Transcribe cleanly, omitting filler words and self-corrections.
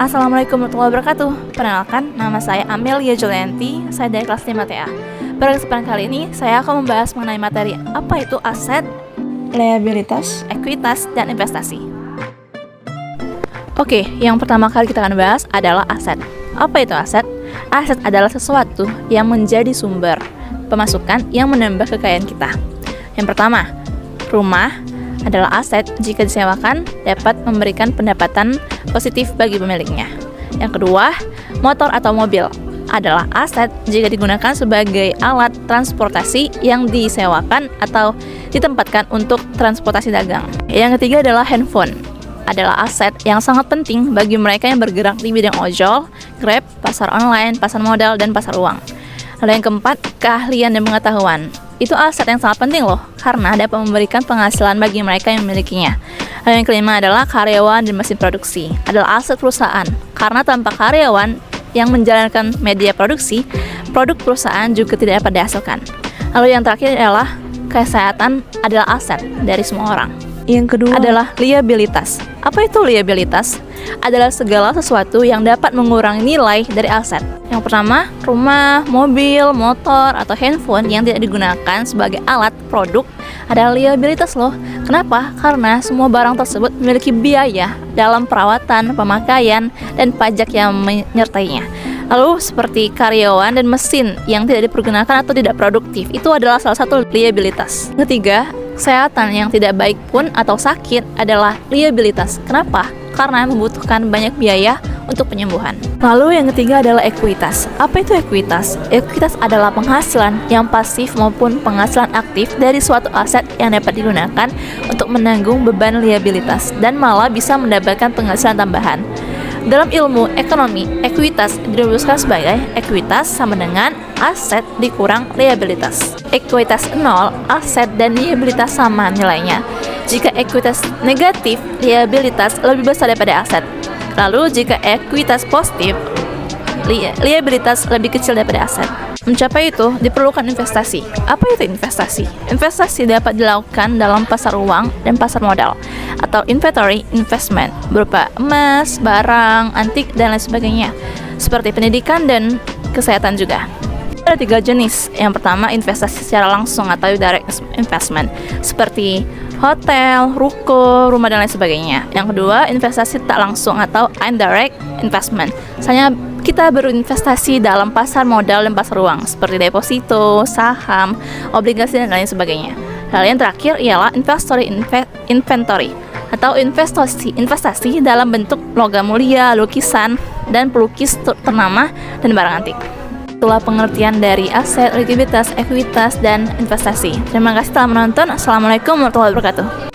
Assalamualaikum warahmatullahi wabarakatuh. Perkenalkan, nama saya Amelia Julianti, saya dari kelas 5 TA. Pada kesempatan kali ini, saya akan membahas mengenai materi apa itu aset, liabilitas, ekuitas, dan investasi. Oke, yang pertama kali kita akan bahas adalah aset. Apa itu aset? Aset adalah sesuatu yang menjadi sumber pemasukan yang menambah kekayaan kita. Yang pertama, rumah adalah aset jika disewakan dapat memberikan pendapatan positif bagi pemiliknya. Yang kedua, motor atau mobil adalah aset jika digunakan sebagai alat transportasi yang disewakan atau ditempatkan untuk transportasi dagang. Yang ketiga adalah handphone, adalah aset yang sangat penting bagi mereka yang bergerak di bidang ojol, Grab, pasar online, pasar modal, dan pasar uang. Lalu yang keempat, keahlian dan pengetahuan. Itu aset yang sangat penting loh, karena dapat memberikan penghasilan bagi mereka yang memilikinya. Lalu yang kelima adalah karyawan dan mesin produksi, adalah aset perusahaan, karena tanpa karyawan yang menjalankan media produksi, produk perusahaan juga tidak dapat dihasilkan. Lalu yang terakhir adalah kesehatan, adalah aset dari semua orang. Yang kedua adalah liabilitas. Apa itu liabilitas? Adalah segala sesuatu yang dapat mengurangi nilai dari aset. Yang pertama, rumah, mobil, motor, atau handphone yang tidak digunakan sebagai alat produk adalah liabilitas loh. Kenapa? Karena semua barang tersebut memiliki biaya dalam perawatan, pemakaian, dan pajak yang menyertainya. Lalu seperti karyawan dan mesin yang tidak dipergunakan atau tidak produktif, itu adalah salah satu liabilitas. Ketiga, kesehatan yang tidak baik pun atau sakit adalah liabilitas. Kenapa? Karena membutuhkan banyak biaya untuk penyembuhan. Lalu yang ketiga adalah ekuitas. Apa itu ekuitas? Ekuitas adalah penghasilan yang pasif maupun penghasilan aktif dari suatu aset yang dapat digunakan untuk menanggung beban liabilitas dan malah bisa mendapatkan penghasilan tambahan. Dalam ilmu ekonomi, ekuitas dirumuskan sebagai ekuitas sama dengan aset dikurang liabilitas. Ekuitas 0, aset dan liabilitas sama nilainya. Jika ekuitas negatif, liabilitas lebih besar daripada aset. Lalu jika ekuitas positif, liabilitas lebih kecil daripada aset. Mencapai itu, diperlukan investasi. Apa itu investasi? Investasi dapat dilakukan dalam pasar uang dan pasar modal, atau inventory investment, berupa emas, barang, antik, dan lain sebagainya, seperti pendidikan dan kesehatan juga. Ada 3 jenis. Yang pertama, investasi secara langsung atau direct investment, seperti hotel, ruko, rumah, dan lain sebagainya. Yang kedua, investasi tak langsung atau indirect investment. Misalnya kita berinvestasi dalam pasar modal dan pasar uang, seperti deposito, saham, obligasi, dan lain sebagainya. Lalu yang terakhir ialah inventory atau investasi dalam bentuk logam mulia, lukisan, dan pelukis ternama dan barang antik. Itulah pengertian dari aset, liabilitas, ekuitas, dan investasi. Terima kasih telah menonton. Assalamualaikum warahmatullahi wabarakatuh.